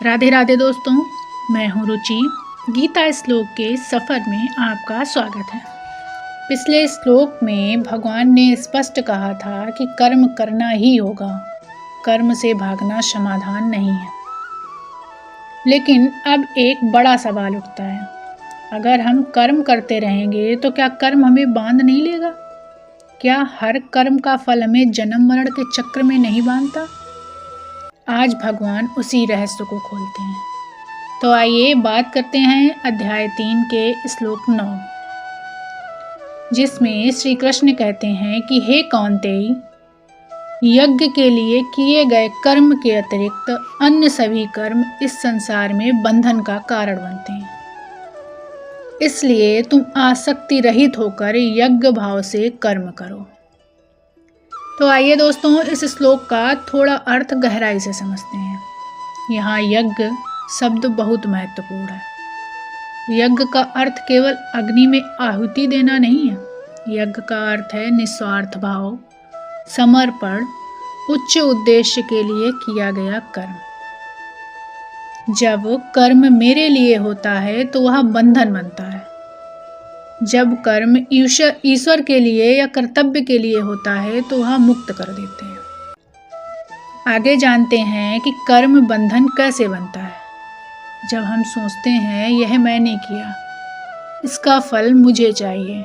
राधे राधे दोस्तों, मैं हूँ रुचि। गीता श्लोक के सफ़र में आपका स्वागत है। पिछले श्लोक में भगवान ने स्पष्ट कहा था कि कर्म करना ही होगा, कर्म से भागना समाधान नहीं है। लेकिन अब एक बड़ा सवाल उठता है, अगर हम कर्म करते रहेंगे तो क्या कर्म हमें बांध नहीं लेगा? क्या हर कर्म का फल हमें जन्म मरण के चक्र में नहीं बांधता? आज भगवान उसी रहस्य को खोलते हैं। तो आइए बात करते हैं अध्याय 3 के श्लोक 9, जिसमें श्री कृष्ण कहते हैं कि हे कौन्तेय, यज्ञ के लिए किए गए कर्म के अतिरिक्त अन्य सभी कर्म इस संसार में बंधन का कारण बनते हैं। इसलिए तुम आसक्ति रहित होकर यज्ञ भाव से कर्म करो। तो आइए दोस्तों, इस श्लोक का थोड़ा अर्थ गहराई से समझते हैं। यहाँ यज्ञ शब्द बहुत महत्वपूर्ण है। यज्ञ का अर्थ केवल अग्नि में आहुति देना नहीं है। यज्ञ का अर्थ है निस्वार्थ भाव, समर्पण, उच्च उद्देश्य के लिए किया गया कर्म। जब कर्म मेरे लिए होता है तो वह बंधन बनता है। जब कर्म ईश्वर के लिए या कर्तव्य के लिए होता है तो वह मुक्त कर देते हैं। आगे जानते हैं कि कर्म बंधन कैसे बनता है। जब हम सोचते हैं यह मैंने किया, इसका फल मुझे चाहिए,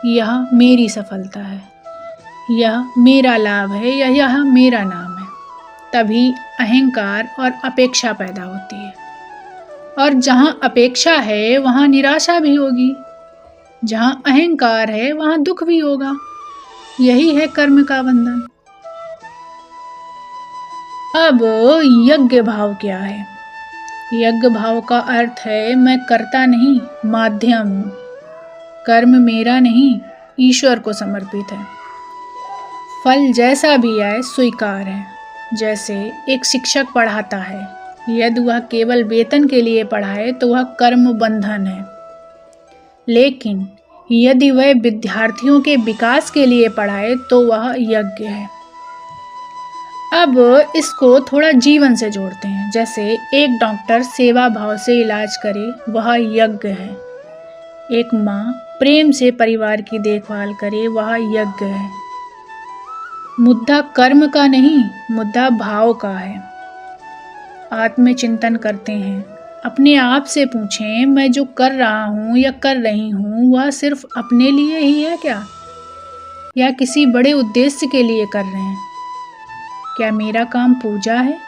यह मेरी सफलता है, यह मेरा लाभ है या यह मेरा नाम है, तभी अहंकार और अपेक्षा पैदा होती है। और जहाँ अपेक्षा है वहाँ निराशा भी होगी, जहाँ अहंकार है वहाँ दुख भी होगा। यही है कर्म का बंधन। अब यज्ञ भाव क्या है? यज्ञ भाव का अर्थ है मैं करता नहीं, माध्यम हूँ। कर्म मेरा नहीं, ईश्वर को समर्पित है। फल जैसा भी आए स्वीकार है। जैसे एक शिक्षक पढ़ाता है, यदि वह केवल वेतन के लिए पढ़ाए तो वह कर्म बंधन है। लेकिन यदि वह विद्यार्थियों के विकास के लिए पढ़ाए तो वह यज्ञ है। अब इसको थोड़ा जीवन से जोड़ते हैं। जैसे एक डॉक्टर सेवा भाव से इलाज करे, वह यज्ञ है। एक माँ प्रेम से परिवार की देखभाल करे, वह यज्ञ है। मुद्दा कर्म का नहीं, मुद्दा भाव का है। आत्मचिंतन करते हैं, अपने आप से पूछें, मैं जो कर रहा हूँ या कर रही हूँ वह सिर्फ अपने लिए ही है क्या, या किसी बड़े उद्देश्य के लिए कर रहे हैं? क्या मेरा काम पूजा है